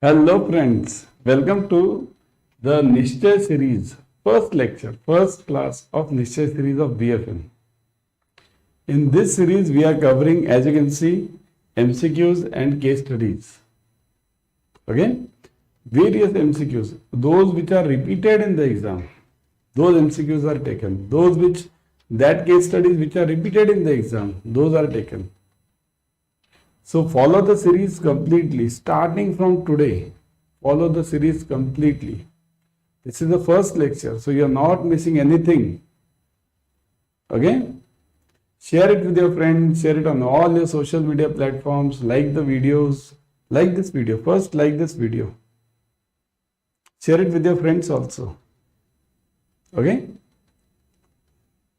Hello friends, welcome to the NISHCHAY series, first lecture, first class of NISHCHAY series of BFM. In this series we are covering, as you can see, MCQs and case studies. Okay, various MCQs, those which are repeated in the exam, those MCQs are taken. That case studies which are repeated in the exam, those are taken. So follow the series completely, starting from today. Follow the series completely. This is the first lecture, so you are not missing anything. Okay? Share it with your friends, share it on all your social media platforms, like the videos, like this video. First, like this video. Share it with your friends also. Okay?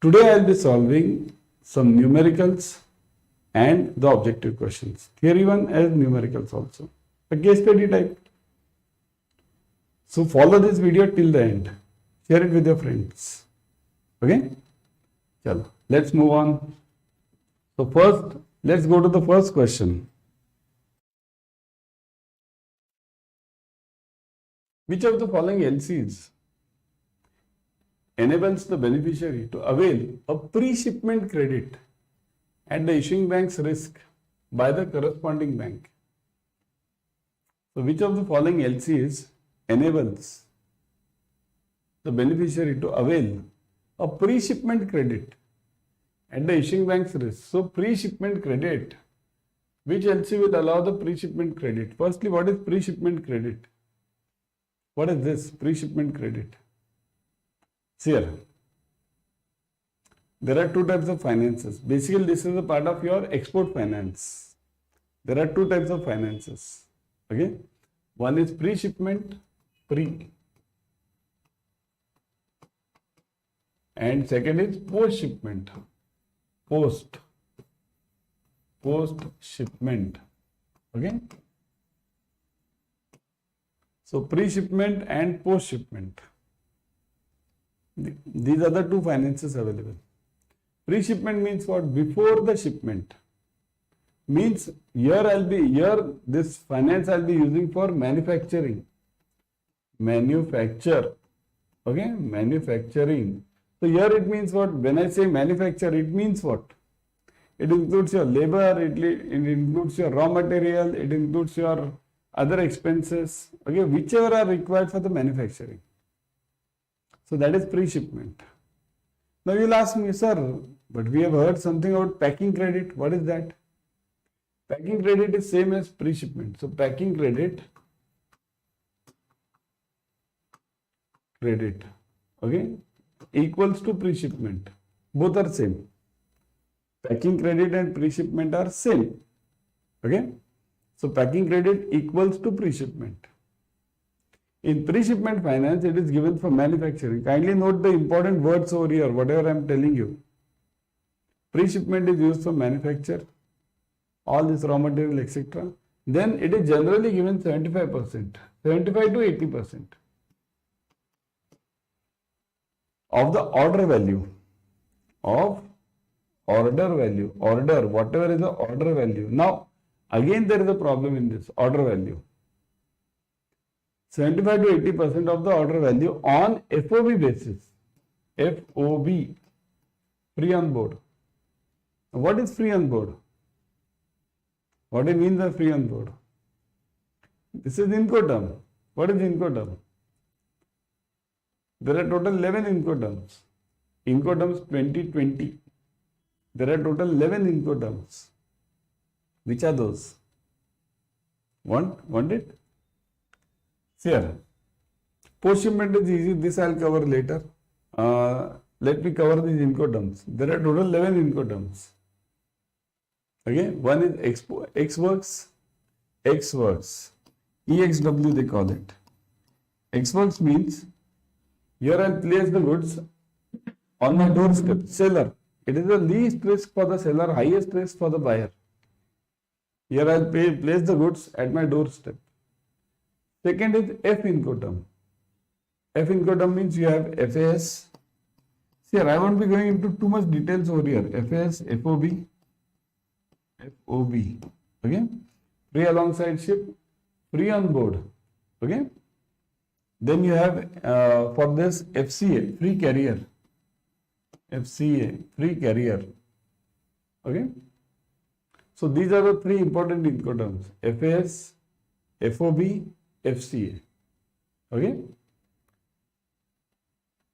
Today I will be solving some numericals and the objective questions. Theory 1 as numericals also. A case study type. So follow this video till the end. Share it with your friends. Okay? Chalo, let's move on. So first, let's go to the first question. Which of the following LCs enables the beneficiary to avail a pre-shipment credit at the issuing bank's risk by the corresponding bank? So which of the following LCs enables the beneficiary to avail a pre-shipment credit at the issuing bank's risk? So pre-shipment credit, which LC will allow the pre-shipment credit? Firstly, what is pre-shipment credit? What is this pre-shipment credit? See here. There are two types of finances. Basically, this is a part of your export finance. There are two types of finances. Okay. One is pre-shipment, and second is post-shipment, post-shipment. Okay. So pre-shipment and post-shipment. These are the two finances available. Pre-shipment means what? Before the shipment. Means this finance I'll be using for manufacturing. Manufacture. Okay, manufacturing. So here it means what? When I say manufacture, it means what? It includes your labor, it includes your raw material, it includes your other expenses, okay, whichever are required for the manufacturing. So that is pre-shipment. Now you'll ask me, sir, but we have heard something about packing credit. What is that? Packing credit is same as pre-shipment. So packing credit, okay, equals to pre-shipment. Both are same. Packing credit and pre-shipment are same. Okay. So packing credit equals to pre-shipment. In pre-shipment finance, it is given for manufacturing. Kindly note the important words over here, whatever I am telling you. Pre-shipment is used for manufacture, all this raw material, etc. Then it is generally given 75%, 75 to 80% of the order value, whatever is the order value. Now, again there is a problem in this order value. 75 to 80% of the order value on FOB basis. FOB, free on board. What is free on board? What do you mean by free on board? This is Incoterm. What is Incoterm? There are total 11 Incoterms. Incoterms 2020. There are total 11 Incoterms. Which are those? Want it? See here. Post-shipment is easy. This I will cover later. Let me cover these Incoterms. There are total 11 Incoterms. Okay. One is X-Works. EXW they call it. X-Works means here I will place the goods on my doorstep. Seller. It is the least risk for the seller, highest risk for the buyer. Here I will place the goods at my doorstep. Second is F Incoterm. F Incoterm means you have FAS. See here, I won't be going into too much details over here. FAS, FOB. Okay. Free alongside ship, free on board. Okay. Then you have for this FCA, free carrier. FCA, free carrier. Okay. So these are the three important Incoterms: FAS, FOB, FCA. Okay.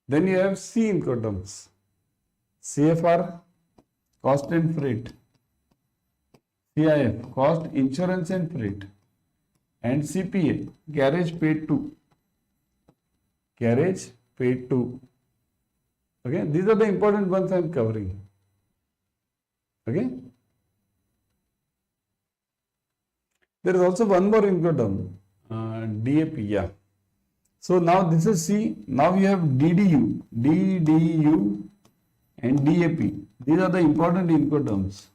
Then you have C Incoterms: CFR, cost and freight; CIF, cost, insurance and freight; and CPA, carriage paid to. Carriage paid to. Okay, these are the important ones I am covering. Okay. There is also one more Incoterm, DAP. Yeah. So now this is C. Now you have DDU, DDU and DAP. These are the important Incoterms.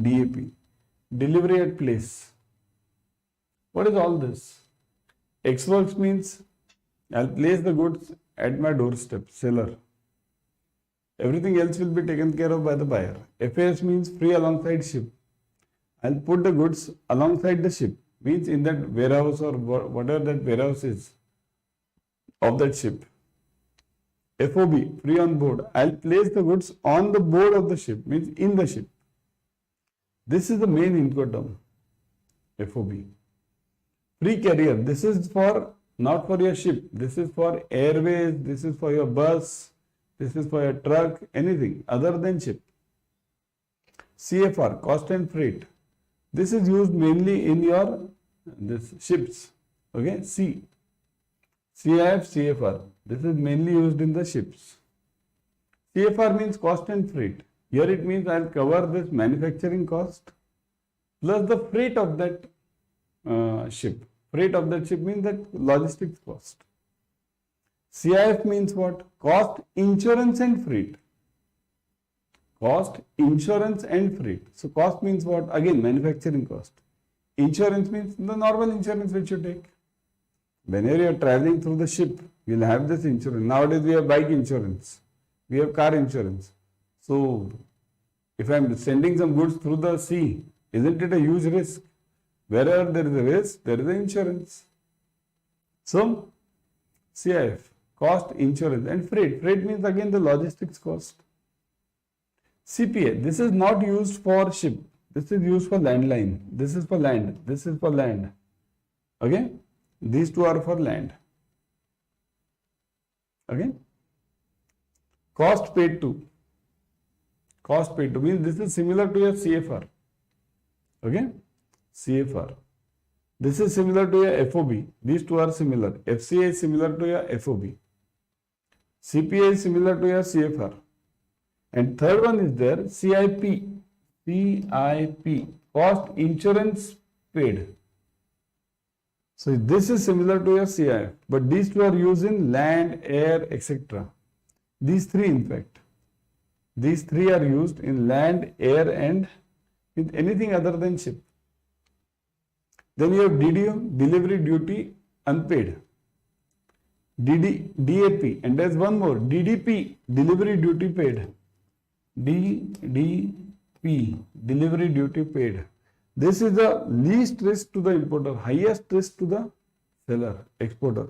DAP, delivery at place. What is all this? Ex works means I'll place the goods at my doorstep, seller. Everything else will be taken care of by the buyer. FAS means free alongside ship. I'll put the goods alongside the ship, means in that warehouse or whatever that warehouse is of that ship. FOB, free on board. I'll place the goods on the board of the ship, means in the ship. This is the main Incoterm, FOB. Free carrier, this is for not for your ship, this is for airways, this is for your bus, this is for your truck, anything other than ship. CFR, cost and freight. This is used mainly in your ships. Okay, C. CIF, CFR. This is mainly used in the ships. CFR means cost and freight. Here it means I'll cover this manufacturing cost plus the freight of that ship. Freight of that ship means that logistics cost. CIF means what? Cost, insurance and freight. Cost, insurance and freight. So cost means what? Again, manufacturing cost. Insurance means the normal insurance which you take. Whenever you are traveling through the ship, you will have this insurance. Nowadays we have bike insurance. We have car insurance. So if I am sending some goods through the sea, isn't it a huge risk? Wherever there is a risk, there is an insurance. So CIF, cost, insurance and freight. Freight means again the logistics cost. CPA, this is not used for ship. This is used for landline. This is for land. This is for land. Okay. These two are for land. Okay. Cost paid to. Cost paid to means this is similar to your CFR. Okay. CFR. This is similar to your FOB. These two are similar. FCA is similar to your FOB. CPA is similar to your CFR. And third one is there, CIP. CIP. Cost, insurance paid. So this is similar to your CIF, but these two are used in land, air, etc. These three, in fact, these three are used in land, air, and in anything other than ship. Then you have DDU, delivery duty unpaid. DAP, and there's one more, DDP, delivery duty paid. DDP, delivery duty paid. This is the least risk to the importer, highest risk to the seller, exporter.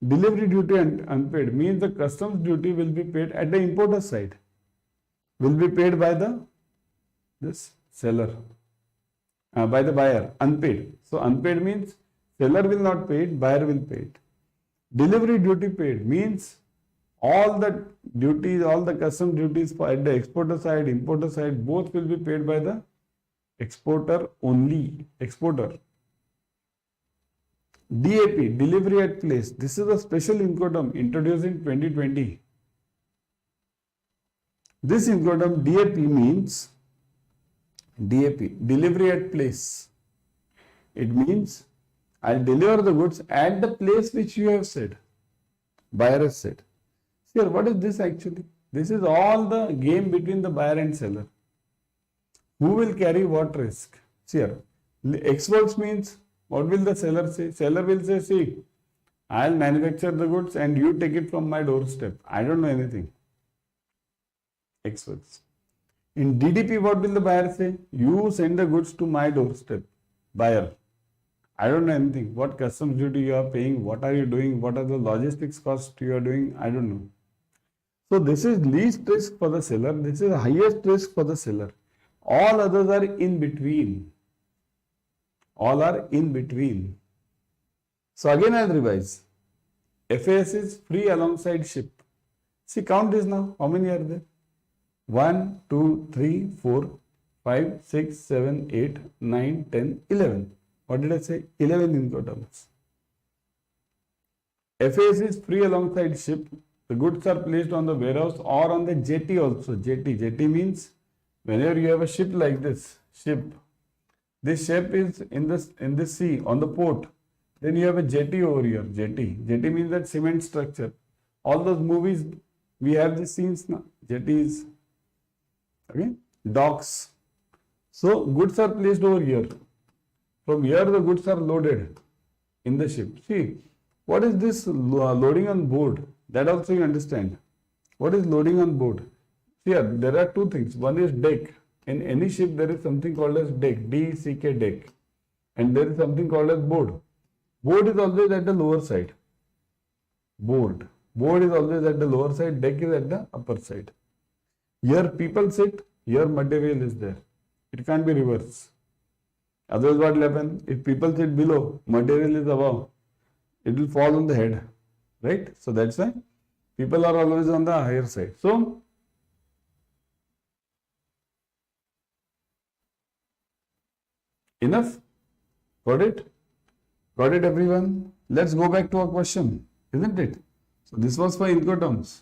Delivery duty unpaid means the customs duty will be paid at the importer side, will be paid by this seller, by the buyer, unpaid. So unpaid means seller will not pay it, buyer will pay it. Delivery duty paid means all the duties, all the custom duties for at the exporter side, importer side, both will be paid by the exporter only, exporter. DAP, delivery at place. This is a special Incoterm introduced in 2020. This Incoterm DAP means DAP, delivery at place. It means I'll deliver the goods at the place which you have said, buyer has said. Here, what is this actually? This is all the game between the buyer and seller. Who will carry what risk? Here, X works means what will the seller say? Seller will say, see, I'll manufacture the goods and you take it from my doorstep. I don't know anything. X works. In DDP, what will the buyer say? You send the goods to my doorstep, buyer. I don't know anything. What customs duty you are paying, what are you doing, what are the logistics costs you are doing, I don't know. So this is least risk for the seller, this is highest risk for the seller. All others are in between. All are in between. So again I'll revise. FAS is free alongside ship. See, count this now. How many are there? 1, 2, 3, 4, 5, 6, 7, 8, 9, 10, 11. What did I say? 11 Incoterms. FAS is free alongside ship. The goods are placed on the warehouse or on the jetty also. Jetty means whenever you have a ship like this, this ship is in the sea, on the port. Then you have a jetty over here. Jetty means that cement structure. All those movies, we have these scenes now. Jetties, okay, docks. So goods are placed over here. From here the goods are loaded in the ship. See, what is this loading on board? That also you understand. What is loading on board? Here, there are two things. One is deck. In any ship, there is something called as deck, D-E-C-K, deck. And there is something called as board. Board is always at the lower side. Board is always at the lower side, deck is at the upper side. Here people sit, here material is there. It can't be reversed. Otherwise what will happen? If people sit below, material is above, it will fall on the head. Right? So that's why people are always on the higher side. So enough? Got it? Got it everyone? Let's go back to our question, isn't it? So this was for Incoterms.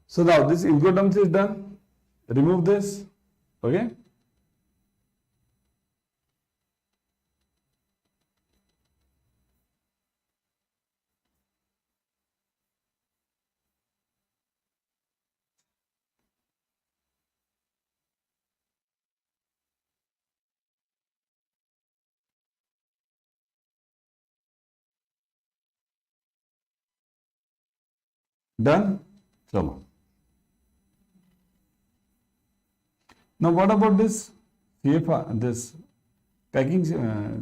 So now this Incoterms is done. Remove this. Okay? Done? Chalo. Now what about this CFR, this packing,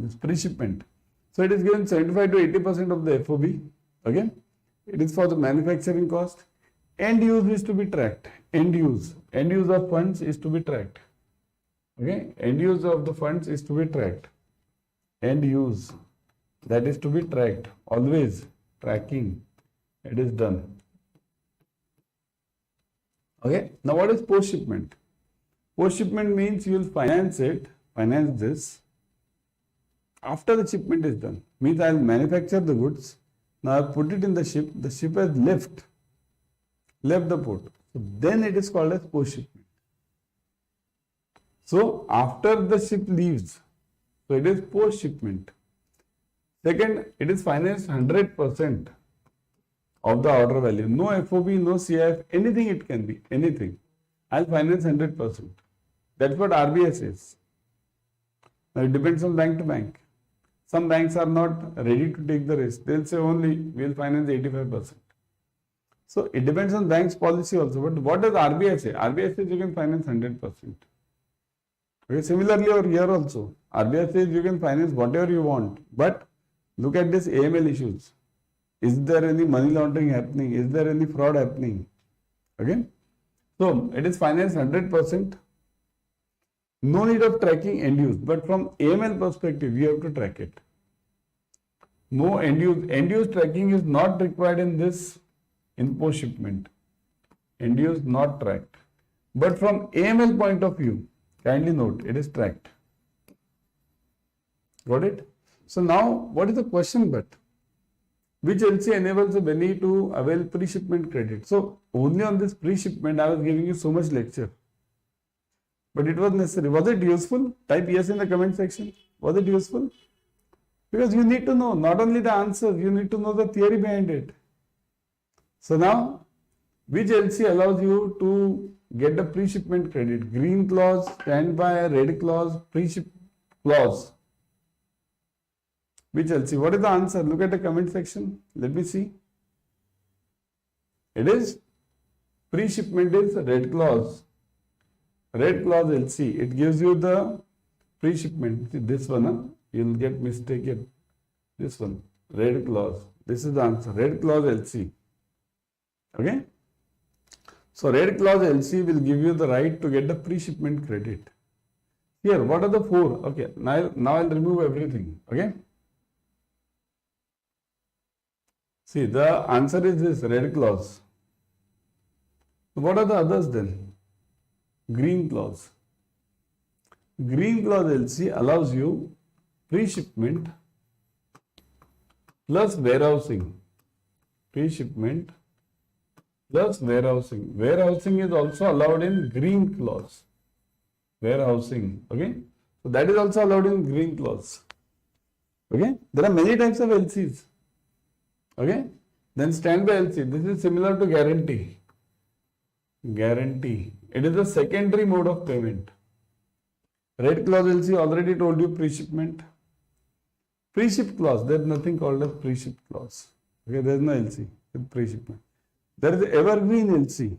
this pre-shipment? So it is given 75 to 80% of the FOB. Okay? It is for the manufacturing cost. End use is to be tracked. End use of funds is to be tracked. Okay? End use of the funds is to be tracked. End use, that is to be tracked. Always tracking. It is done. Okay, now what is post shipment? Post shipment means you will finance this after the shipment is done. Means I will manufacture the goods. Now I put it in the ship has left the port. So then it is called as post shipment. So after the ship leaves, so it is post shipment. Second, it is financed 100%. Of the order value. No FOB, no CIF, anything it can be, anything. I'll finance 100%. That's what RBI says. Now it depends on bank to bank. Some banks are not ready to take the risk. They'll say only we'll finance 85%. So it depends on bank's policy also. But what does RBI say? RBI says you can finance 100%. Okay, similarly over here also, RBI says you can finance whatever you want. But look at this AML issues. Is there any money laundering happening? Is there any fraud happening? Okay. So it is financed 100%. No need of tracking end use. But from AML perspective, you have to track it. No end use. End use tracking is not required in this in post shipment. End use not tracked. But from AML point of view, kindly note, it is tracked. Got it? So now, what is the question but? Which LC enables a Benny to avail pre-shipment credit? So only on this pre-shipment I was giving you so much lecture. But it was necessary. Was it useful? Type yes in the comment section. Was it useful? Because you need to know not only the answers, you need to know the theory behind it. So now, which LC allows you to get the pre-shipment credit? Green clause, standby, red clause, pre-ship clause. Which LC? What is the answer? Look at the comment section. Let me see. It is pre-shipment is red clause. Red clause LC, it gives you the pre-shipment. See, this one, you'll get mistaken. This one, red clause. This is the answer. Red clause LC. Okay. So red clause LC will give you the right to get the pre-shipment credit. Here, what are the four? Okay, now I'll remove everything. Okay. See, the answer is this, red clause. What are the others then? Green clause. Green clause LC allows you pre-shipment plus warehousing. Pre-shipment plus warehousing. Warehousing is also allowed in green clause. Warehousing. Okay. So that is also allowed in green clause. Okay. There are many types of LCs. Okay. Then standby LC. This is similar to guarantee. Guarantee. It is a secondary mode of payment. Red clause LC already told you pre-shipment. Pre-ship clause, there is nothing called as pre-ship clause. Okay, there is no LC with pre-shipment. There is evergreen LC.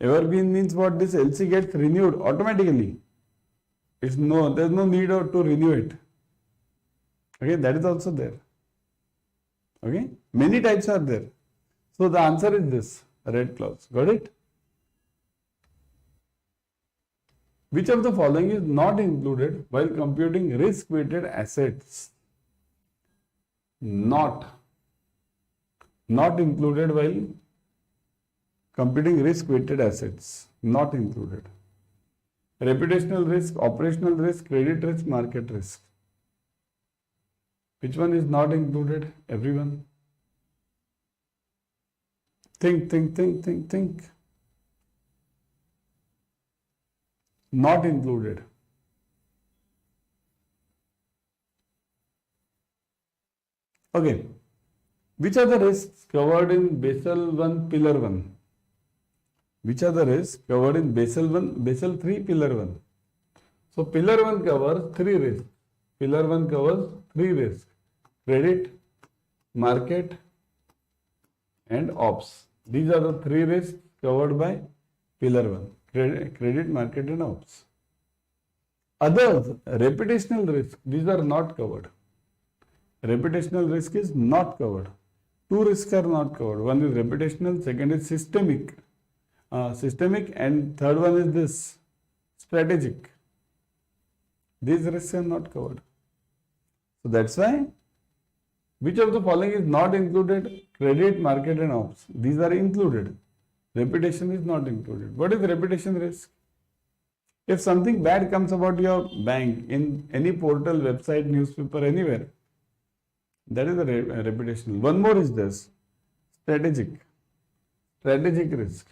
Evergreen means what? This LC gets renewed automatically. There is no need to renew it. Okay, that is also there. Okay, many types are there. So the answer is this, red clause. Got it? Which of the following is not included while computing risk-weighted assets? Not included while computing risk-weighted assets. Not included. Reputational risk, operational risk, credit risk, market risk. Which one is not included? Everyone. Think. Not included. Okay. Which are the risks covered in Basel 1, Pillar 1? Which are the risks covered in Basel 3, Pillar 1? So Pillar 1 covers 3 risks. Pillar 1 covers 3 risks. Credit, market and ops. These are the 3 risks covered by Pillar 1. Credit, market and ops. Others, reputational risk, these are not covered. Reputational risk is not covered. 2 risks are not covered. One is reputational, second is systemic. And third one is this, strategic. These risks are not covered. So that's why, which of the following is not included? Credit, market and ops. These are included. Reputation is not included. What is reputation risk? If something bad comes about your bank in any portal, website, newspaper, anywhere, that is a reputational. One more is this, strategic risk.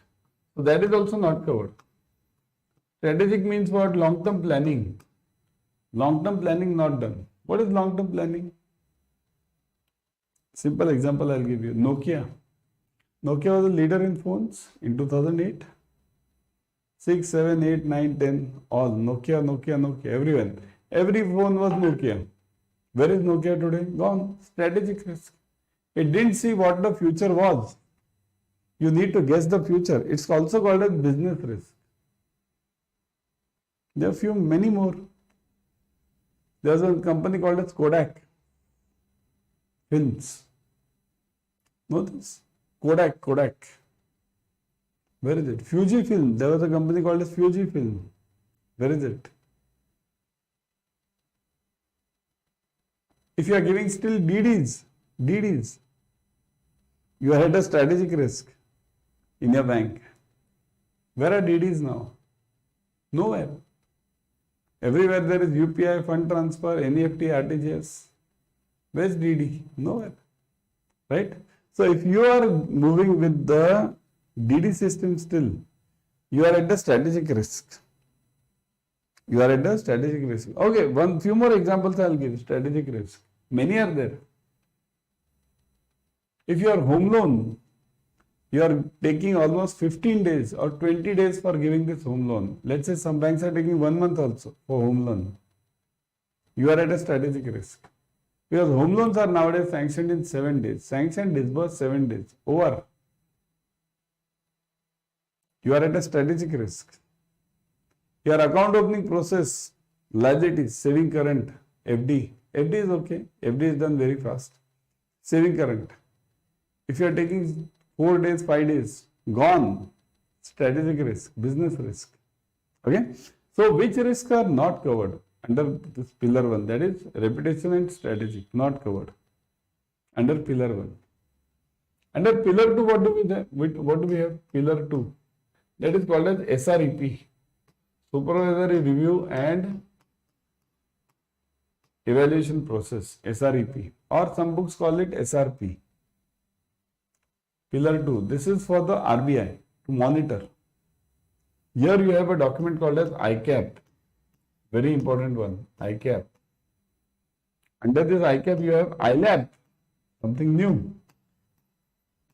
So that is also not covered. Strategic means what? Long-term planning. Long-term planning not done. What is long-term planning? Simple example I'll give you. Nokia was a leader in phones in 2008. 6, 7, 8, 9, 10, all Nokia, everyone. Every phone was Nokia. Where is Nokia today? Gone. Strategic risk. It didn't see what the future was. You need to guess the future. It's also called as business risk. There are many more. There's a company called as Kodak Films. Know this? Kodak. Where is it? Fujifilm. There was a company called as Fujifilm. Where is it? If you are giving still DDs, you are at a strategic risk in your bank. Where are DDs now? Nowhere. Everywhere there is UPI, fund transfer, NEFT, RTGS. Where is DD? Nowhere. Right? So if you are moving with the DD system still, you are at the strategic risk. Okay, few more examples I will give. Strategic risk. Many are there. If you are home loan, you are taking almost 15 days or 20 days for giving this home loan. Let's say some banks are taking 1 month also for home loan. You are at a strategic risk. Because home loans are nowadays sanctioned in 7 days. Sanctioned, disbursed 7 days. Over. You are at a strategic risk. Your account opening process, liabilities, saving current, FD. FD is okay. FD is done very fast. Saving current. If you are taking 4 days, 5 days, gone. Strategic risk, business risk. Okay. So which risks are not covered under this pillar 1? That is reputation and strategy, not covered under pillar 1. Under pillar 2, what do we have? Pillar 2. That is called as SREP. Supervisory Review and Evaluation Process, SREP, or some books call it SRP. Pillar 2, this is for the RBI to monitor. Here you have a document called as ICAP, very important one, ICAP. Under this ICAP you have ILAP, something new.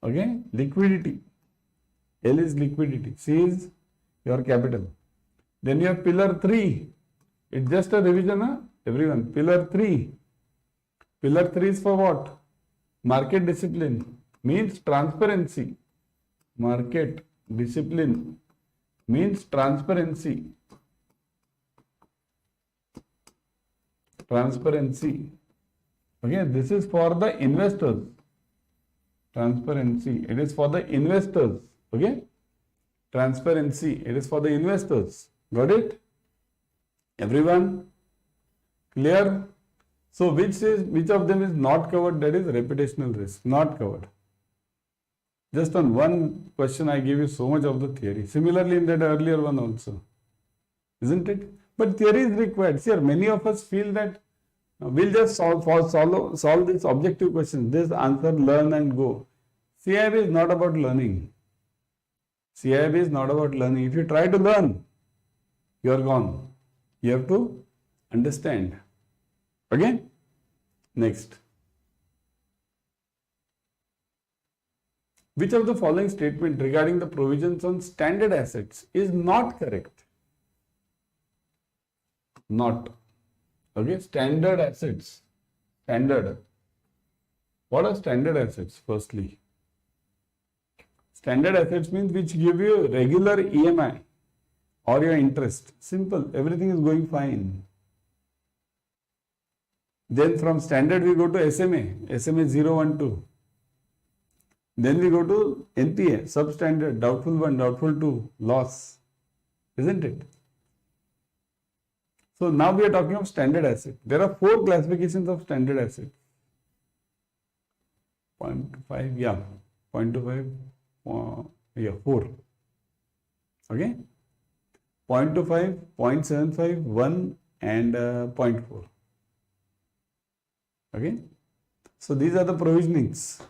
Okay, liquidity. L is liquidity, C is your capital. Then you have pillar 3. It's just a revision, huh? Everyone. Pillar 3. Pillar 3 is for what? Market discipline means transparency. Market discipline means transparency. Transparency. Okay, this is for the investors. Transparency. It is for the investors. Okay. Transparency. It is for the investors. Got it? Everyone? Clear? So which of them is not covered? That is reputational risk. Not covered. Just on one question I gave you so much of the theory. Similarly in that earlier one also. Isn't it? But theory is required. See, many of us feel that we'll just solve this objective question. This answer, learn and go. CAIIB is not about learning. CAIIB is not about learning. If you try to learn, you are gone. You have to understand. Okay? Next. Which of the following statement regarding the provisions on standard assets is not correct? Not. Okay? Standard assets. Standard. What are standard assets? Firstly, standard assets means which give you regular EMI or your interest. Simple. Everything is going fine. Then from standard we go to SMA. SMA 0, 1, 2. Then we go to NPA, substandard, doubtful 1, doubtful 2, loss. Isn't it? So now we are talking of standard asset. There are 4 classifications of standard assets. 0.5, yeah. 0.25, yeah, 4. Okay. 0.25, 0.75, 1 and 0.4. Okay. So these are the provisionings.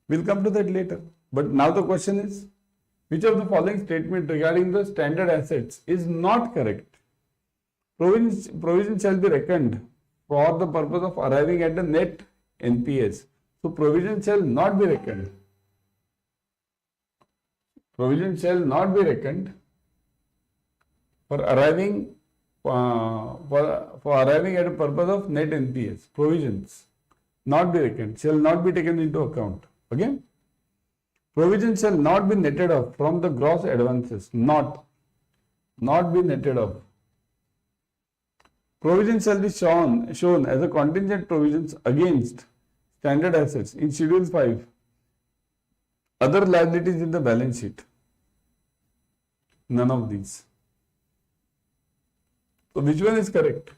We'll come to that later. But now the question is, which of the following statement regarding the standard assets is not correct? Provision shall be reckoned for the purpose of arriving at the net NPS. So provision shall not be reckoned. Provision shall not be reckoned for arriving for arriving at a purpose of net NPS. Provisions not be reckoned, shall not be taken into account. Okay. Provision shall not be netted off from the gross advances. Not be netted off. Provision shall be shown as a contingent provisions against standard assets in Schedule 5. Other liabilities in the balance sheet. None of these. So which one is correct?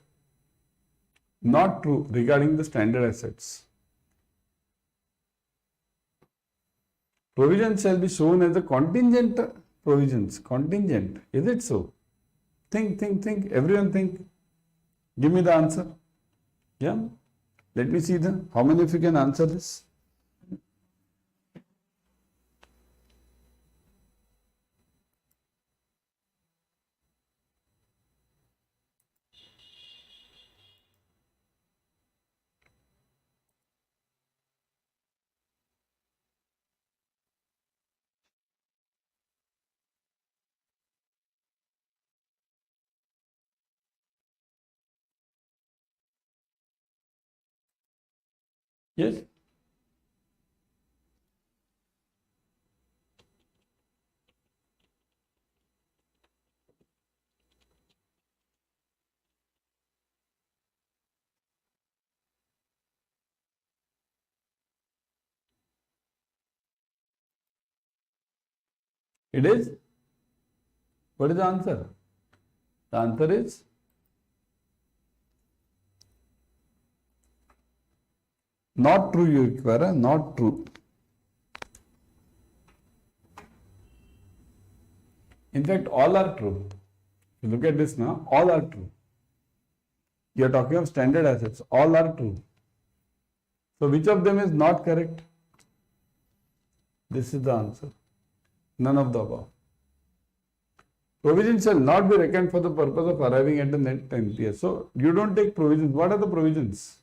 Not true regarding the standard assets. Provision shall be shown as a contingent provisions. Contingent. Is it so? Think. Everyone think. Give me the answer. Yeah. Let me see how many of you can answer this. Yes. It is, what is the answer? The answer is not true, you require, not true. In fact, all are true. If you look at this now, all are true. You are talking of standard assets, all are true. So which of them is not correct? This is the answer. None of the above. Provisions shall not be reckoned for the purpose of arriving at the net NPS. So you don't take provisions. What are the provisions?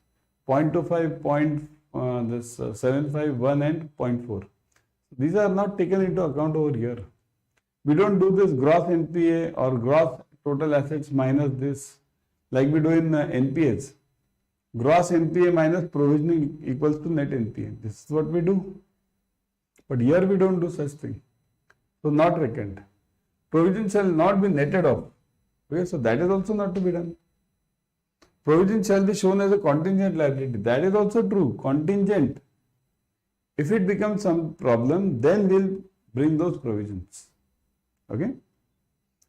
0.25, 751 and 0.4. These are not taken into account over here. We don't do this gross NPA or gross total assets minus this like we do in NPAs. Gross NPA minus provisioning equals to net NPA. This is what we do. But here we don't do such thing. So not reckoned. Provision shall not be netted off. Okay, so that is also not to be done. Provision shall be shown as a contingent liability. That is also true. Contingent. If it becomes some problem, then we'll bring those provisions. Okay.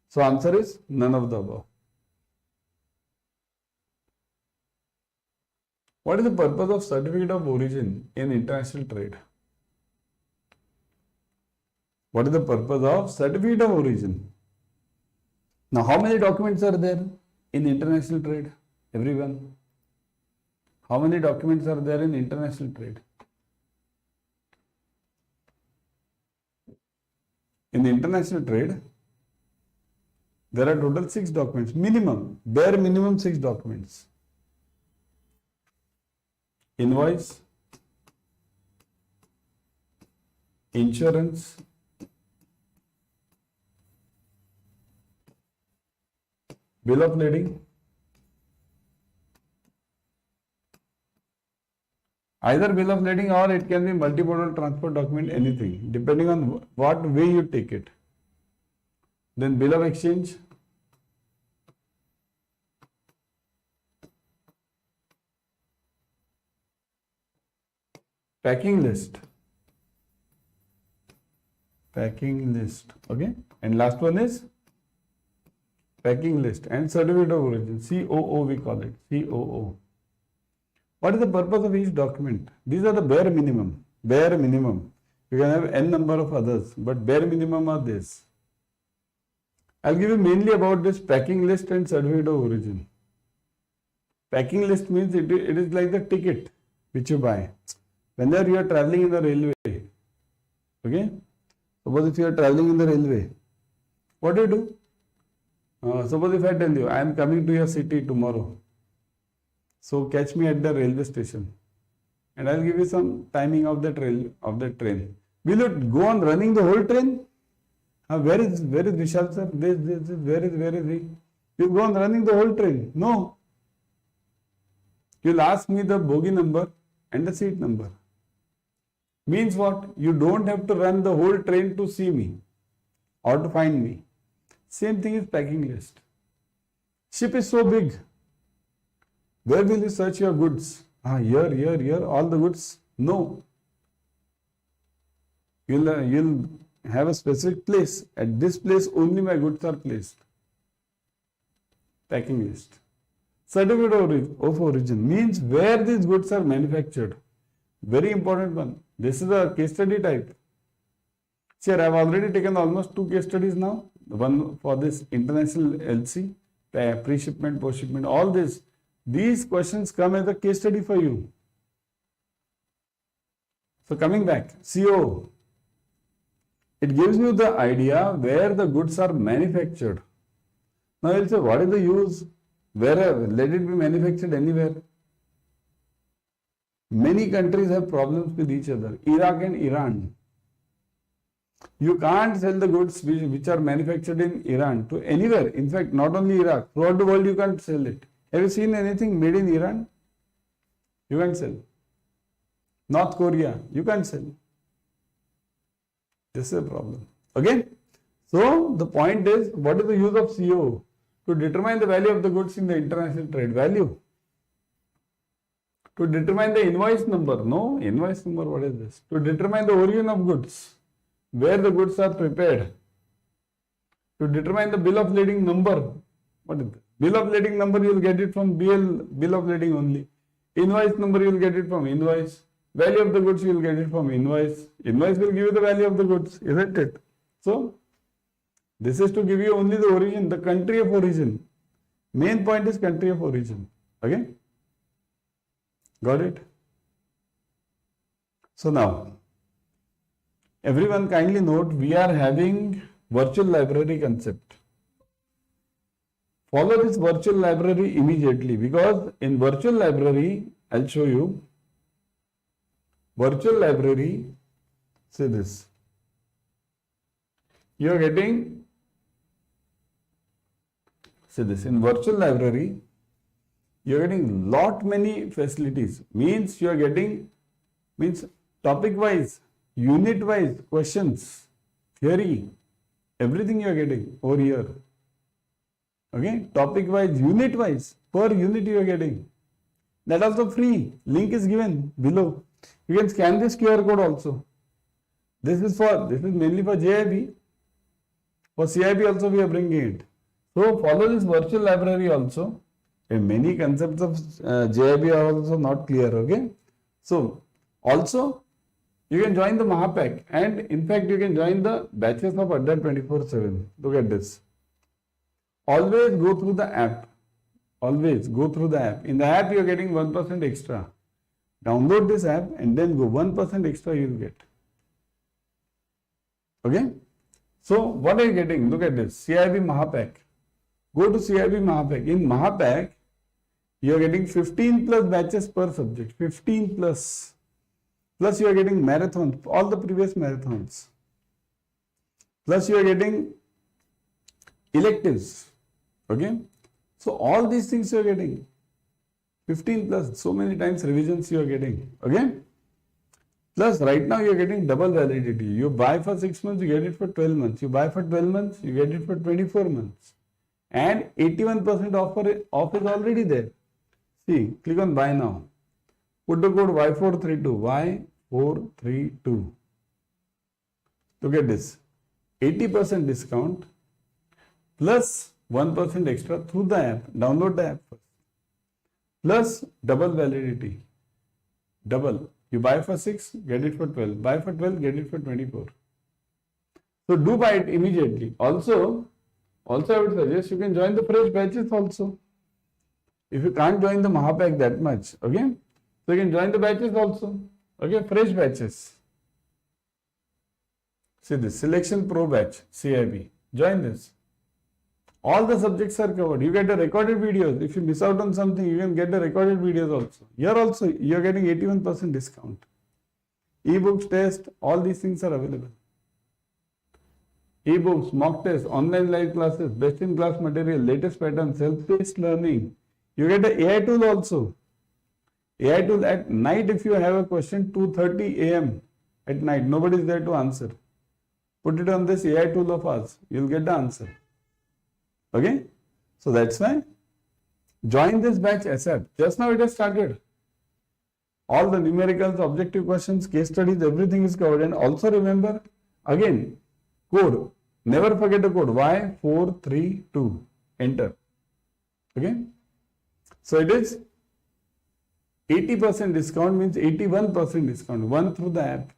So answer is none of the above. What is the purpose of certificate of origin in international trade? What is the purpose of certificate of origin? Now, how many documents are there in international trade? Everyone. How many documents are there in international trade? In international trade, there are total 6 documents. Minimum, bare minimum 6 documents. Invoice, insurance, bill of lading, either bill of lading or it can be multimodal transport document, anything, depending on what way you take it. Then bill of exchange, packing list, okay, and last one is packing list and certificate of origin, COO we call it, COO. What is the purpose of each document? These are the bare minimum, bare minimum. You can have n number of others, but bare minimum are this. I'll give you mainly about this packing list and certificate of origin. Packing list means it is like the ticket which you buy. Whenever you are traveling in the railway, okay? Suppose if you are traveling in the railway, what do? Suppose if I tell you, I am coming to your city tomorrow. So catch me at the railway station. And I'll give you some timing of that train. Will you go on running the whole train? Where is Vishal sir? Where is he? You go on running the whole train? No. You'll ask me the bogie number and the seat number. Means what? You don't have to run the whole train to see me or to find me. Same thing is packing list. Ship is so big. Where will you search your goods? Here, all the goods? No. You'll have a specific place. At this place only my goods are placed. Packing list. Certificate of origin means where these goods are manufactured. Very important one. This is a case study type. Sir, I have already taken almost 2 case studies now. One for this international LC, pre-shipment, post-shipment, all this. These questions come as a case study for you. So coming back, CO. It gives you the idea where the goods are manufactured. Now you'll say, what is the use? Wherever, let it be manufactured anywhere. Many countries have problems with each other. Iraq and Iran. You can't sell the goods which are manufactured in Iran to anywhere. In fact, not only Iraq, throughout the world you can't sell it. Have you seen anything made in Iran? You can't sell. North Korea, you can't sell. This is a problem. Okay? So, the point is, what is the use of CO? To determine the value of the goods in the international trade. Value. To determine the invoice number. No, invoice number, what is this? To determine the origin of goods. Where the goods are prepared. To determine the bill of lading number, what is it? Bill of lading number, you will get it from bill of lading only. Invoice number, you will get it from invoice. Value of the goods, you will get it from invoice. Invoice will give you the value of the goods, isn't it? So, this is to give you only the origin, the country of origin. Main point is country of origin. Okay? Got it? So now, everyone kindly note, we are having virtual library concept. Follow this virtual library immediately, because in virtual library, I'll show you. Virtual library, say this. You are getting, say this, in virtual library, you are getting lot many facilities. Means you are getting, means topic wise, unit wise questions, theory, everything you are getting over here. Okay, topic wise, unit wise, per unit you are getting. That also free. Link is given below. You can scan this QR code also. This is mainly for JIB. For CIB also we are bringing it. So follow this virtual library also. And many concepts of JIB are also not clear. Okay. So also you can join the Mahapack, and in fact you can join the batches of Adda 24/7. Look at this. Always go through the app. Always go through the app. In the app you are getting 1% extra. Download this app and then go 1% extra you will get. Okay. So what are you getting? Look at this. CIB Mahapack. Go to CIB Mahapack. In Mahapack, you are getting 15 plus batches per subject. 15 plus. Plus you are getting marathons, all the previous marathons. Plus you are getting electives. Okay. So all these things you are getting. 15 plus, so many times revisions you are getting. Okay. Plus right now you are getting double validity. You buy for 6 months, you get it for 12 months. You buy for 12 months, you get it for 24 months. And 81% off is already there. See, click on buy now. Put the code Y432. Y432. Look at this. 80% discount plus 1% extra through the app. Download the app first. Plus double validity. Double. You buy for 6, get it for 12. Buy for 12, get it for 24. So do buy it immediately. Also I would suggest you can join the fresh batches also. If you can't join the Mahapack that much, okay? So you can join the batches also. Okay, fresh batches. See this, Selection Pro batch, CIB. Join this. All the subjects are covered. You get the recorded videos. If you miss out on something, you can get the recorded videos also. Here also, you are getting 81% discount. Ebooks, test, all these things are available. Ebooks, mock tests, online live classes, best in class material, latest pattern, self-paced learning. You get the AI tool also. AI tool at night, if you have a question, 2:30 a.m. at night, nobody is there to answer. Put it on this AI tool of ours. You'll get the answer. Okay. So that's why join this batch ASAP. Just now it has started. All the numericals, objective questions, case studies, everything is covered. And also remember, again, code. Never forget the code Y432. Enter. Okay. So it is 80% discount, means 81% discount. One through the app.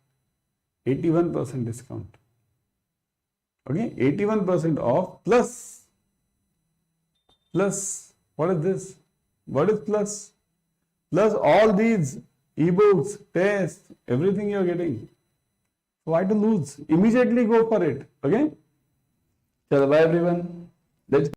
81% discount. Okay. 81% off plus. What is this? What is plus? Plus all these ebooks, tests, everything you are getting. So why to lose? Immediately go for it. Okay. Chalo, bye everyone. Let's